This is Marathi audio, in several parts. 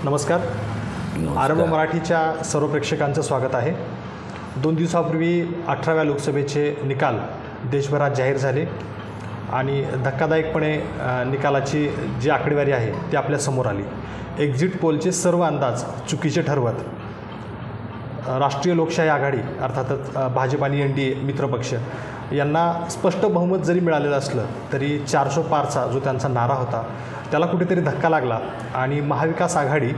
नमस्कार. आरंभ मराठीच्या सर्व प्रेक्षकांचं स्वागत आहे. 2 दिवसापूर्वी 18व्या लोकसभेचे निकाल देशभरात जाहीर झाले आणि धक्कादायकपणे निकालाची जी आकडेवारी आहे ती आपल्यासमोर आली. एक्झिट पोलचे सर्व अंदाज चुकीचे ठरवत राष्ट्रीय लोकशाही आघाडी अर्थातच भाजप आणि NDA मित्रपक्ष यांना स्पष्ट बहुमत जरी मिळालेलं असलं तरी 400 पारचा जो त्यांचा नारा होता त्याला कुठेतरी धक्का लागला आणि महाविकास आघाडी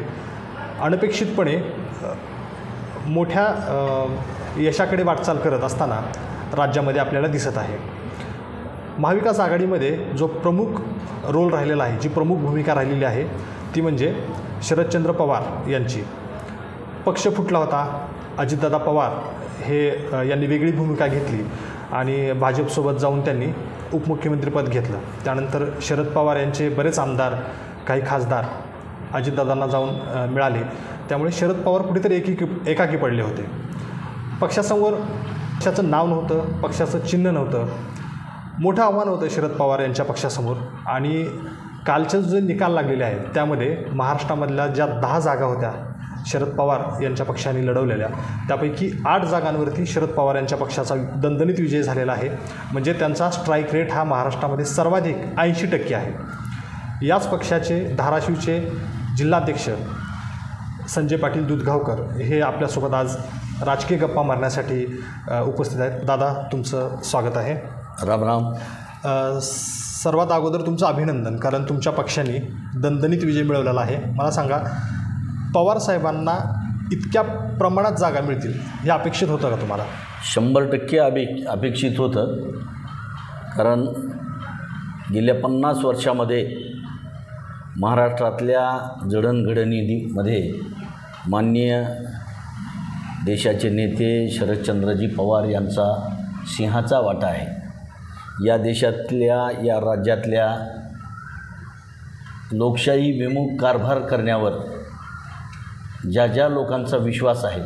अनपेक्षितपणे मोठ्या यशाकडे वाटचाल करत असताना राज्यामध्ये आपल्याला दिसत आहे. महाविकास आघाडीमध्ये जो प्रमुख रोल राहिलेला आहे, जी प्रमुख भूमिका राहिलेली आहे ती म्हणजे शरदचंद्र पवार यांची. पक्ष फुटला होता. अजितदादा पवार हे यांनी वेगळी भूमिका घेतली आणि भाजपसोबत जाऊन त्यांनी उपमुख्यमंत्रीपद घेतलं. त्यानंतर शरद पवार यांचे बरेच आमदार, काही खासदार अजितदादांना जाऊन मिळाले. त्यामुळे शरद पवार कुठेतरी एकाकी पडले होते. पक्षासमोर पक्षाचं नाव नव्हतं, पक्षाचं चिन्ह नव्हतं. मोठं आव्हान होतं शरद पवार यांच्या पक्षासमोर. आणि कालचे जे निकाल लागलेले आहेत त्यामध्ये महाराष्ट्रामधल्या ज्या 10 जागा होत्या शरद पवार यांच्या पक्षाने लढवलेल्या, त्यापैकी 8 जागांवरती शरद पवार यांच्या पक्षाचा दणदणीत विजय झालेला आहे. म्हणजे त्यांचा स्ट्राईक रेट हा महाराष्ट्रामध्ये सर्वाधिक 80% आहे. याच पक्षाचे धाराशिवचे जिल्हाध्यक्ष संजय पाटील दूधगावकर हे आपल्यासोबत आज राजकीय गप्पा मारण्यासाठी उपस्थित आहेत. दादा, तुमचं स्वागत आहे. राम राम. सर्वात अगोदर तुमचं अभिनंदन, कारण तुमच्या पक्षाने दणदणीत विजय मिळवलेला आहे. मला सांगा, पवार साहेबांना इतक्या प्रमाणात जागा मिळतील हे अपेक्षित होतं का तुम्हाला? 100% अपेक्षित होतं. कारण गेल्या 50 वर्षामध्ये महाराष्ट्रातल्या जडणघडणीमध्ये माननीय देशाचे नेते शरदचंद्रजी पवार यांचा सिंहाचा वाटा आहे. या देशातल्या, या राज्यातल्या लोकशाही विमुख कारभार करण्यावर ज्या ज्या लोकांचा विश्वास आहे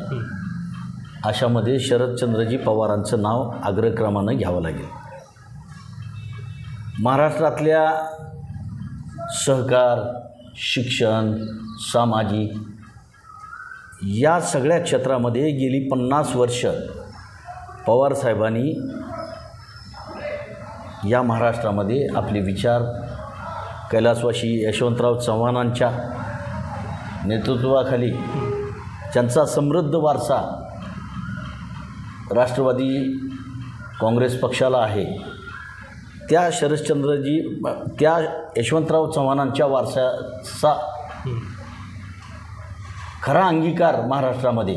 अशामध्ये शरदचंद्रजी पवारांचं नाव अग्रक्रमानं घ्यावं लागेल. महाराष्ट्रातल्या सहकार, शिक्षण, सामाजिक या सगळ्या क्षेत्रामध्ये गेली 50 वर्ष पवारसाहेबांनी या महाराष्ट्रामध्ये आपले विचार कैलासवासी यशवंतराव चव्हाणांच्या नेतृत्वाखाली त्यांचा समृद्ध वारसा राष्ट्रवादी काँग्रेस पक्षाला आहे. त्या त्या यशवंतराव चव्हाणांच्या वारसाचा खरा अंगीकार महाराष्ट्रामध्ये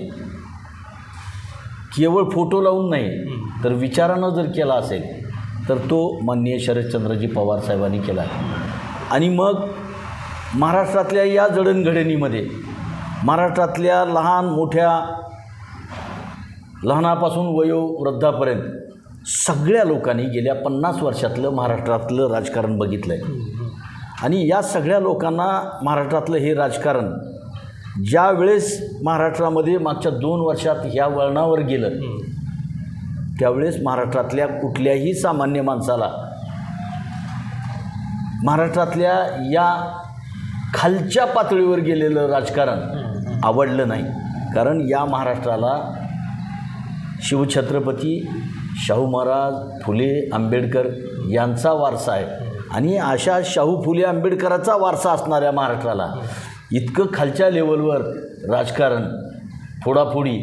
केवळ फोटो लावून नाही तर विचारानं जर केला असेल तर तो माननीय शरदचंद्रजी पवार साहेबांनी केला आहे. आणि मग महाराष्ट्रातल्या या जडणघडणीमध्ये महाराष्ट्रातल्या लहान मोठ्या, लहानापासून वयोवृद्धापर्यंत सगळ्या लोकांनी गेल्या 50 वर्षातलं महाराष्ट्रातलं राजकारण बघितलं आहे. आणि या सगळ्या लोकांना महाराष्ट्रातलं हे राजकारण ज्या वेळेस महाराष्ट्रामध्ये मागच्या 2 वर्षात ह्या वळणावर गेलं त्यावेळेस महाराष्ट्रातल्या कुठल्याही सामान्य माणसाला महाराष्ट्रातल्या या खालच्या पातळीवर गेलेलं राजकारण आवडलं नाही. कारण या महाराष्ट्राला शिवछत्रपती शाहू महाराज, फुले, आंबेडकर यांचा वारसा आहे. आणि अशा शाहू, फुले, आंबेडकरांचा वारसा असणाऱ्या महाराष्ट्राला इतकं खालच्या लेवलवर राजकारण, फोडाफोडी,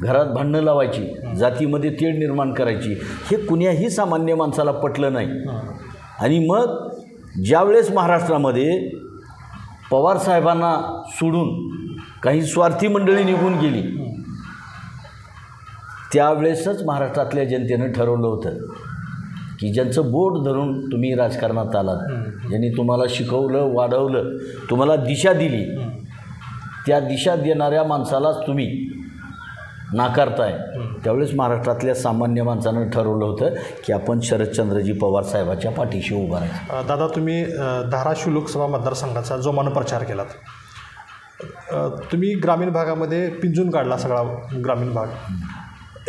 घरात भांडणं लावायची, जातीमध्ये तेढ निर्माण करायची, हे कुण्याही सामान्य माणसाला पटलं नाही. आणि मग ज्यावेळेस महाराष्ट्रामध्ये पवारसाहेबांना सोडून काही स्वार्थी मंडळी निघून गेली त्यावेळेसच महाराष्ट्रातल्या जनतेनं ठरवलं होतं की ज्यांचं बोट धरून तुम्ही राजकारणात आलात, ज्यांनी तुम्हाला शिकवलं, वाढवलं, तुम्हाला दिशा दिली, त्या दिशा देणाऱ्या माणसालाच तुम्ही नाकारताय. त्यावेळेस महाराष्ट्रातल्या सामान्य माणसानं ठरवलं होतं की आपण शरदचंद्रजी पवार साहेबाच्या पाठीशी उभा राहायचं. दादा, तुम्ही धाराशिव लोकसभा मतदारसंघाचा जो मनप्रचार केलात, तुम्ही ग्रामीण भागामध्ये पिंजून काढला सगळा ग्रामीण भाग.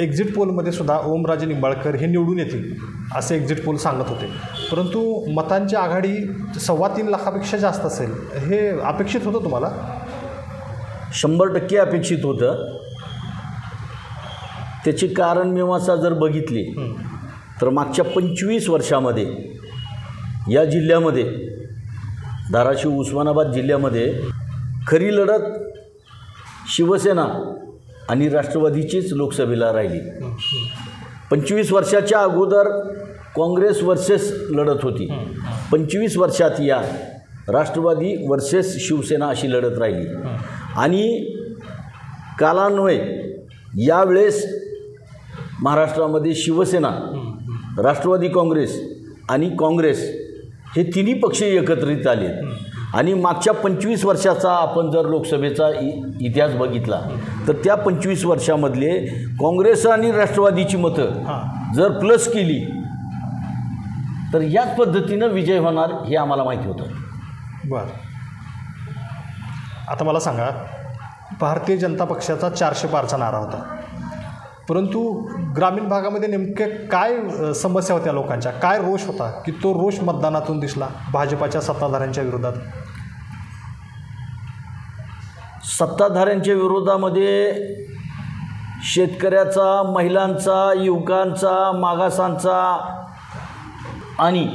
एक्झिट पोलमध्ये सुद्धा ओमराजे निंबाळकर हे निवडून येतील असे एक्झिट पोल सांगत होते, परंतु मतांची आघाडी 3.25 लाखापेक्षा जास्त असेल हे अपेक्षित होतं तुम्हाला? 100% अपेक्षित होतं. त्याची कारणमीमांसा जर बघितली तर मागच्या 25 वर्षामध्ये या जिल्ह्यामध्ये, धाराशिव उस्मानाबाद जिल्ह्यामध्ये खरी लढत शिवसेना आणि राष्ट्रवादीचीच लोकसभेला राहिली. 25 वर्षाच्या अगोदर काँग्रेस वर्सेस लढत होती. 25 वर्षात या राष्ट्रवादी वर्सेस शिवसेना अशी लढत राहिली. आणि कालान्वये यावेळेस महाराष्ट्रामध्ये शिवसेना, राष्ट्रवादी काँग्रेस आणि काँग्रेस हे तिन्ही पक्ष एकत्रित आले. आणि मागच्या 25 वर्षाचा आपण जर लोकसभेचा इतिहास बघितला तर त्या 25 वर्षामधले काँग्रेस आणि राष्ट्रवादीची मतं जर प्लस केली तर याच पद्धतीनं विजय होणार हे आम्हाला माहिती होतं. बरं, आता मला सांगा, भारतीय जनता पक्षाचा 400 पारचा नारा होता, परंतु ग्रामीण भागामध्ये नेमके काय समस्या होत्या लोकांच्या, काय रोष होता की तो रोष मतदानातून दिसला भाजपाच्या सत्ताधाऱ्यांच्या विरोधात? सत्ताधाऱ्यांच्या विरोधामध्ये शेतकऱ्याचा, महिलांचा, युवकांचा, मागासांचा आणि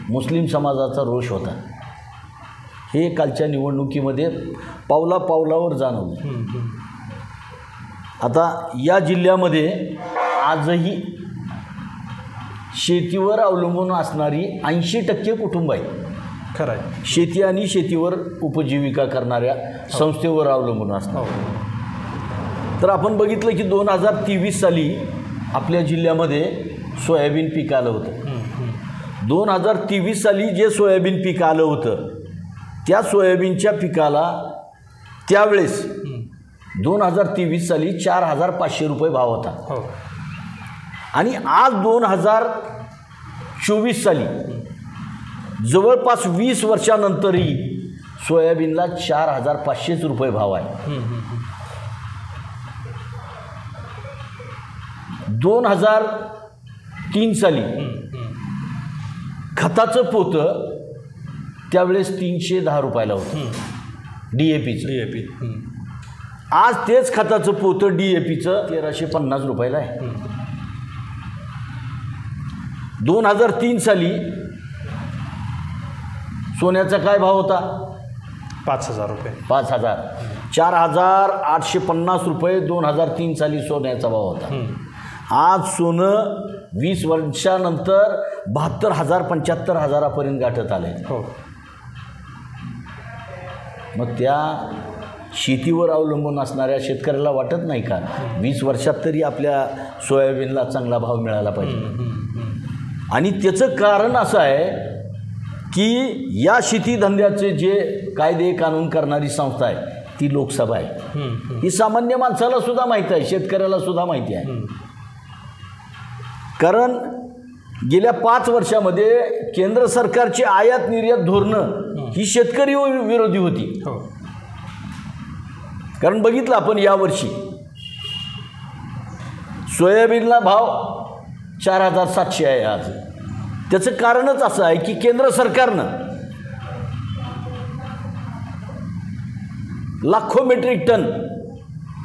मुस्लिम समाजाचा रोष होता. हे कालच्या निवडणुकीमध्ये पावलापावलावर जाणवलं. आता या जिल्ह्यामध्ये आजही शेतीवर अवलंबून असणारी 80% कुटुंब आहेत. खरं आहे. शेती आणि शेतीवर उपजीविका करणाऱ्या संस्थेवर अवलंबून असणार. तर आपण बघितलं की 2023 साली आपल्या जिल्ह्यामध्ये सोयाबीन पीक आलं होतं. 2023 साली जे सोयाबीन पीक आलं होतं त्या सोयाबीनच्या पिकाला त्यावेळेस 2023 साली 4,500 रुपये भाव होता. आणि आज 2024 साली जवळपास 20 वर्षानंतरही सोयाबीनला 4,500 रुपये भाव आहे. 2003 साली खताचं पोतं त्यावेळेस 310 रुपयाला होतं DAPचं. आज तेच खताचं पोतं DAPचं 1,350 रुपयाला आहे. 2003 साली सोन्याचा काय भाव होता? 5,000 रुपये. 5,000. 4,850 रुपये 2003 साली सोन्याचा भाव होता. आज सोनं 20 वर्षानंतर 72,000 75,000पर्यंत गाठत आले. हो. मग त्या शेतीवर अवलंबून असणाऱ्या शेतकऱ्याला वाटत नाही का 20 वर्षात तरी आपल्या सोयाबीनला चांगला भाव मिळाला पाहिजे? आणि त्याचं कारण असं आहे की या शेती धंद्याचे जे कायदे कानून करणारी संस्था आहे ती लोकसभा आहे. ही सामान्य माणसाला सुद्धा माहीत आहे, शेतकऱ्याला सुद्धा माहिती आहे. कारण गेल्या 5 वर्षामध्ये केंद्र सरकारची आयात निर्यात धोरणं ही शेतकरी विरोधी होती. कारण बघितलं आपण यावर्षी सोयाबीनला भाव 4,700 आहे आज. त्याचं कारणच असं आहे की केंद्र सरकारनं लाखो मेट्रिक टन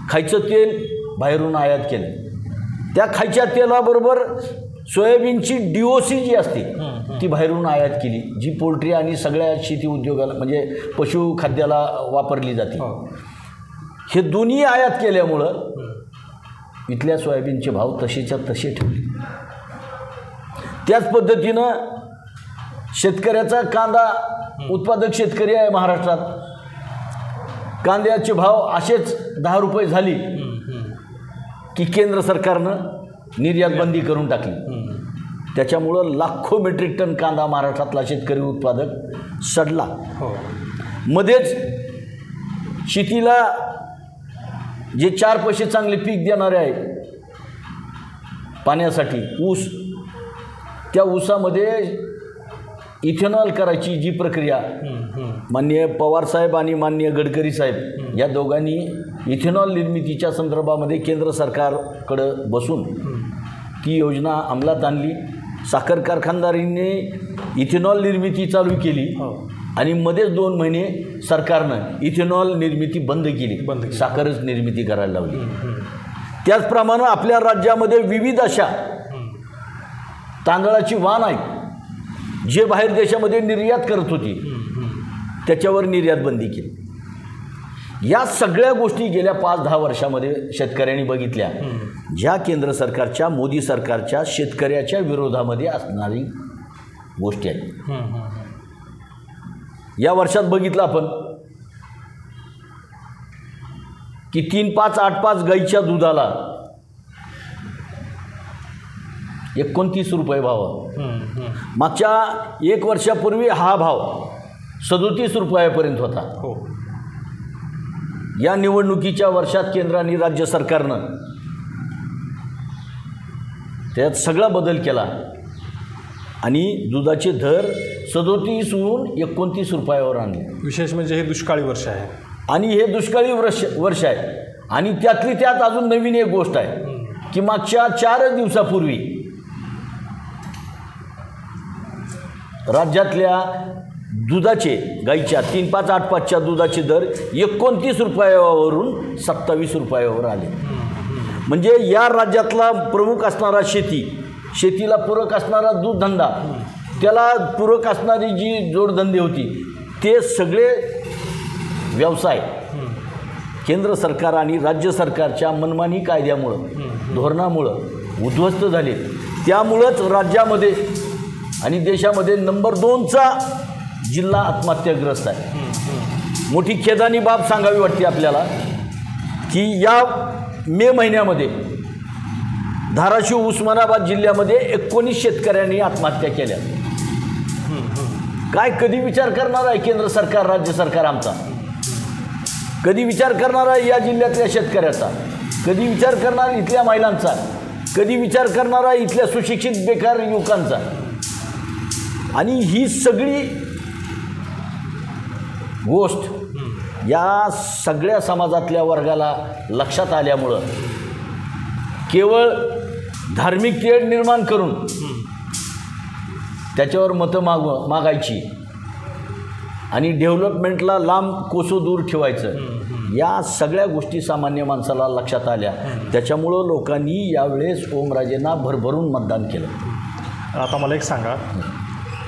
खायचं तेल बाहेरून आयात केलं. त्या खायच्या तेलाबरोबर सोयाबीनची DOC जी असते ती बाहेरून आयात केली, जी पोल्ट्री आणि सगळ्या शेती उद्योगाला म्हणजे पशुखाद्याला वापरली जाते. हे दोन्ही आयात केल्यामुळं इथल्या सोयाबीनचे भाव तसेच्या तसे ठेवले. त्याच पद्धतीनं शेतकऱ्याचा कांदा उत्पादक शेतकरी आहे महाराष्ट्रात. कांद्याचे भाव असेच 10 रुपये झाली की केंद्र सरकारनं निर्यात बंदी करून टाकली. त्याच्यामुळं लाखो मेट्रिक टन कांदा महाराष्ट्रातला शेतकरी उत्पादक सडला. मध्येच शेतीला जे 4 पैसे चांगले पीक देणारे आहेत पाण्यासाठी ऊस, त्या ऊसामध्ये इथेनॉल करायची जी प्रक्रिया माननीय पवारसाहेब आणि माननीय गडकरी साहेब या दोघांनी इथेनॉल निर्मितीच्या संदर्भामध्ये केंद्र सरकारकडं बसून ती योजना अंमलात आणली. साखर कारखानदारींनी इथेनॉल निर्मिती चालू केली आणि मध्येच 2 महिने सरकारनं इथेनॉल निर्मिती बंद केली, साखरच निर्मिती करायला लावली. त्याचप्रमाणे आपल्या राज्यामध्ये विविध अशा तांदळाची वाण आहेत जे बाहेर देशामध्ये निर्यात करत होती, त्याच्यावर निर्यात बंदी केली. या सगळ्या गोष्टी गेल्या 5-10 वर्षामध्ये शेतकऱ्यांनी बघितल्या, ज्या केंद्र सरकारच्या, मोदी सरकारच्या शेतकऱ्याच्या विरोधामध्ये असणारी गोष्टी आहेत. या वर्षात बघितलं आपण की 3-5, 8-5 गाईच्या दुधाला 29 रुपये भाव. मागच्या 1 वर्षापूर्वी हा भाव 37 रुपयापर्यंत होता. या निवडणुकीच्या वर्षात केंद्र आणि राज्य सरकारनं त्यात सगळा बदल केला आणि दुधाचे दर 37हून 29 रुपयावर आणले. विशेष म्हणजे हे दुष्काळी वर्ष आहे आणि हे दुष्काळी वर्ष आहे. आणि त्यातली त्यात अजून नवीन एक गोष्ट आहे की मागच्या 4 दिवसापूर्वी राज्यातल्या दुधाचे, गाईच्या 3-5, 8-5च्या दुधाचे दर 29 रुपयावरून 27 रुपयावर आले. म्हणजे या राज्यातला प्रमुख असणारा शेतीला पूरक असणारा दूधधंदा, त्याला पूरक असणारी जी जोडधंदे होती, ते सगळे व्यवसाय केंद्र सरकार आणि राज्य सरकारच्या मनमानी कायद्यामुळं, धोरणामुळं उद्ध्वस्त झाले. त्यामुळंच राज्यामध्ये आणि देशामध्ये नंबर 2चा जिल्हा आत्महत्याग्रस्त आहे. मोठी खेदानी बाब सांगावी वाटते आपल्याला की या मे महिन्यामध्ये धाराशिव, उस्मानाबाद जिल्ह्यामध्ये 19 शेतकऱ्यांनी आत्महत्या केल्या. काय कधी विचार करणार आहे केंद्र सरकार, राज्य सरकार आमचा? कधी विचार करणार आहे या जिल्ह्यातल्या शेतकऱ्याचा? कधी विचार करणार इथल्या महिलांचा? कधी विचार करणार आहे इथल्या सुशिक्षित बेकार युवकांचा? आणि ही सगळी गोष्ट या सगळ्या समाजातल्या वर्गाला लक्षात आल्यामुळं केवळ धार्मिक तेढ निर्माण करून त्याच्यावर मतं मागायची आणि डेव्हलपमेंटला लांब कोसो दूर ठेवायचं, या सगळ्या गोष्टी सामान्य माणसाला लक्षात आल्या. त्याच्यामुळं लोकांनी यावेळेस ओमराजेंना भरभरून मतदान केलं. आता मला एक सांगा,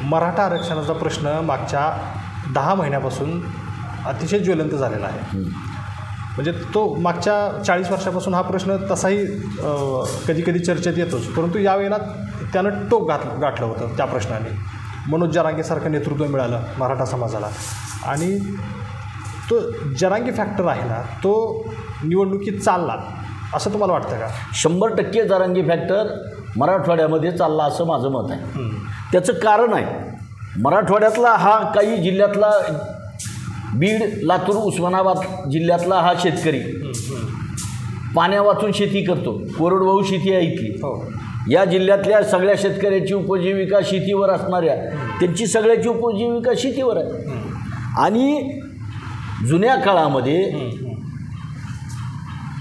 मराठा आरक्षणाचा प्रश्न मागच्या 10 महिन्यापासून अतिशय ज्वलंत झालेला आहे. म्हणजे तो मागच्या 40 वर्षापासून हा प्रश्न तसाही कधी कधी चर्चेत येतोच, परंतु यावेळेला त्यानं टोक गाठलं होतं त्या प्रश्नाने. मनोज जरांगेसारखं नेतृत्व मिळालं मराठा समाजाला आणि तो जरांगे फॅक्टर आहे ना, तो निवडणुकीत चालला असं तुम्हाला वाटतं का? 100% जरांगे फॅक्टर मराठवाड्यामध्ये चालला असं माझं मत आहे. त्याचं कारण आहे, मराठवाड्यातला हा, काही जिल्ह्यातला, बीड, लातूर, उस्मानाबाद जिल्ह्यातला हा शेतकरी पाण्या वाचून शेती करतो, कोरडवाहू शेती आहे इथली. या जिल्ह्यातल्या सगळ्या शेतकऱ्याची उपजीविका शेतीवर असणाऱ्या, त्यांची सगळ्याची उपजीविका शेतीवर आहे. आणि जुन्या काळामध्ये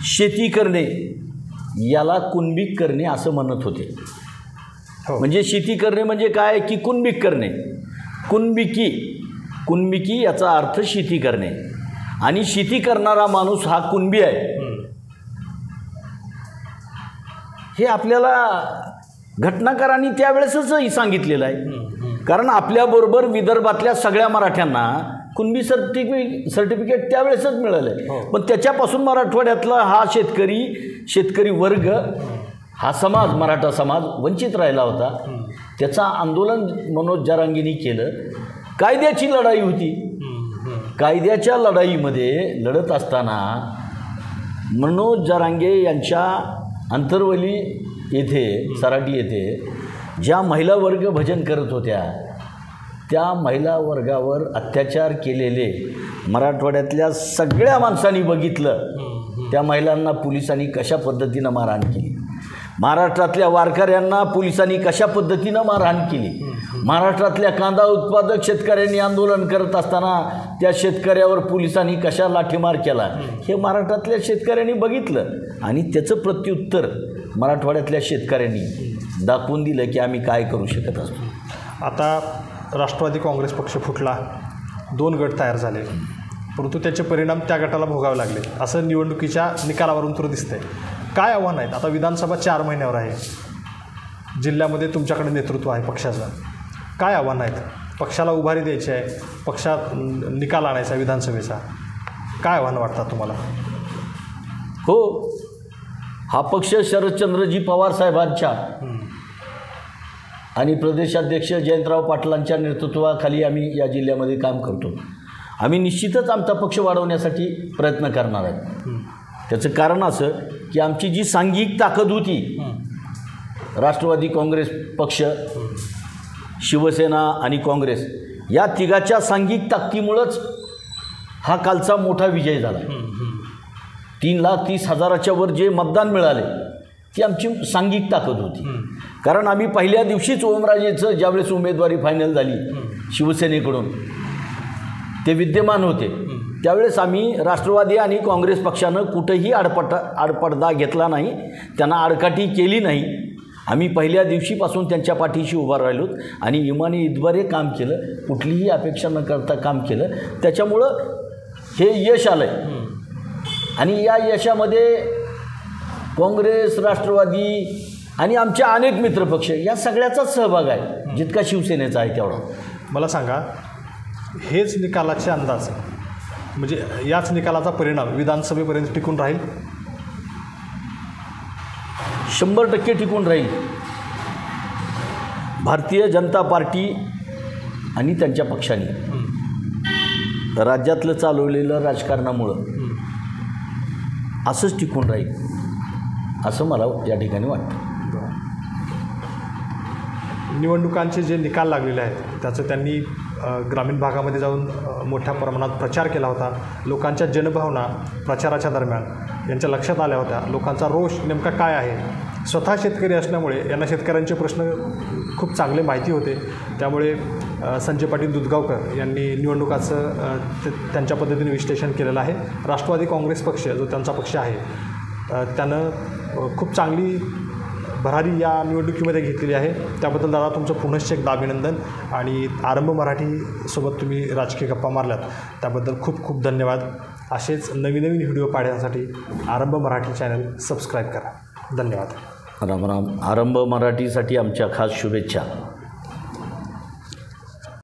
शेती करणे याला कुणबीक करणे असं म्हणत होते. म्हणजे शेती करणे म्हणजे काय की कुणबीक करणे. कुणबिकी याचा अर्थ शेती करणे, आणि शेती करणारा माणूस हा कुणबी आहे हे आपल्याला घटनाकारांनी त्यावेळेसच सांगितलेलं आहे. कारण आपल्याबरोबर विदर्भातल्या सगळ्या मराठ्यांना कुणबी सर्टिफिकेट त्यावेळेसच मिळालं आहे. पण त्याच्यापासून मराठवाड्यातला हा शेतकरी वर्ग, हा समाज, मराठा समाज वंचित राहिला होता. त्याचं आंदोलन मनोज जरांगेंनी केलं. कायद्याची लढाई होती. कायद्याच्या लढाईमध्ये लढत असताना मनोज जरांगे यांच्या अंतरवली येथे, सराटी येथे ज्या महिला वर्ग भजन करत होत्या, त्या महिला वर्गावर अत्याचार केलेले मराठवाड्यातल्या सगळ्या माणसांनी बघितलं. त्या महिलांना पोलिसांनी कशा पद्धतीनं मारहाण केली, महाराष्ट्रातल्या वारकऱ्यांना पोलिसांनी कशा पद्धतीनं मारहाण केली, महाराष्ट्रातल्या कांदा उत्पादक शेतकऱ्यांनी आंदोलन करत असताना त्या शेतकऱ्यावर पोलिसांनी कशा लाठीमार केला, हे महाराष्ट्रातल्या शेतकऱ्यांनी बघितलं. आणि त्याचं प्रत्युत्तर मराठवाड्यातल्या शेतकऱ्यांनी दाखवून दिलं की आम्ही काय करू शकत असतो. आता राष्ट्रवादी काँग्रेस पक्ष फुटला, 2 गट तयार झाले, परंतु त्याचे परिणाम त्या गटाला भोगावे लागले असं निवडणुकीच्या निकालावरून तर दिसतंय. काय आव्हान आहेत? आता विधानसभा 4 महिन्यावर आहे, जिल्ह्यामध्ये तुमच्याकडे नेतृत्व आहे पक्षाचं. काय आव्हान आहेत? पक्षाला उभारी द्यायची आहे, पक्षात निकाल आणायचा आहे विधानसभेचा. काय आव्हान वाटतात तुम्हाला? हो, हा पक्ष शरदचंद्रजी पवार साहेबांच्या आणि प्रदेशाध्यक्ष जयंतराव पाटलांच्या नेतृत्वाखाली आम्ही या जिल्ह्यामध्ये काम करतो. आम्ही निश्चितच आमचा पक्ष वाढवण्यासाठी प्रयत्न करणार आहेत. त्याचं कारण असं की आमची जी सांघिक ताकद होती, राष्ट्रवादी काँग्रेस पक्ष, शिवसेना आणि काँग्रेस, या तिघाच्या सांघिक ताकदीमुळंच हा कालचा मोठा विजय झाला. 3,30,000च्या वर जे मतदान मिळाले ती आमची सांघिक ताकद होती. कारण आम्ही पहिल्या दिवशीच ओमराजेचं ज्यावेळेस उमेदवारी फायनल झाली शिवसेनेकडून, ते विद्यमान होते, त्यावेळेस आम्ही राष्ट्रवादी आणि काँग्रेस पक्षानं कुठंही आडपडदा घेतला नाही, त्यांना आडकाठी केली नाही. आम्ही पहिल्या दिवशीपासून त्यांच्या पाठीशी उभा राहिलो आणि इमानी इतबारे काम केलं, कुठलीही अपेक्षा न करता काम केलं. त्याच्यामुळं हे यश आलं आहे. आणि या यशामध्ये काँग्रेस, राष्ट्रवादी आणि आमच्या अनेक मित्रपक्ष या सगळ्याचाच सहभाग आहे, जितका शिवसेनेचा आहे तेवढा. मला सांगा, हेच निकालाचे अंदाज म्हणजे याच निकालाचा परिणाम विधानसभेपर्यंत टिकून राहील? 100% टिकून राहील. भारतीय जनता पार्टी आणि त्यांच्या पक्षाने राज्यातलं चालवलेलं राजकारणामुळं असंच टिकून राहील असं मला या ठिकाणी वाटतं. निवडणुकांचे जे निकाल लागलेले आहेत त्याचं त्यांनी ग्रामीण भागामध्ये जाऊन मोठ्या प्रमाणात प्रचार केला होता. लोकांच्या जनभावना प्रचाराच्या दरम्यान यांच्या लक्षात आल्या होत्या. लोकांचा रोष नेमका काय आहे? स्वतः शेतकरी असल्यामुळे यांना शेतकऱ्यांचे प्रश्न खूप चांगले माहिती होते. त्यामुळे संजय पाटील दुधगावकर यांनी निवडणुकाचं त्यांच्या पद्धतीने विश्लेषण केलेलं आहे. राष्ट्रवादी काँग्रेस पक्ष जो त्यांचा पक्ष आहे त्यानं खूप चांगली भरारी या निवडणुकीमध्ये घेतलेली आहे. त्याबद्दल दादा तुमचं पुनश्च एकदा अभिनंदन. आणि आरंभ मराठीसोबत तुम्ही राजकीय गप्पा मारल्यात त्याबद्दल खूप खूप धन्यवाद. असेच नवीन व्हिडिओ पाहण्यासाठी आरंभ मराठी चॅनल सबस्क्राईब करा. धन्यवाद. राम राम. आरंभ मराठीसाठी आमच्या खास शुभेच्छा.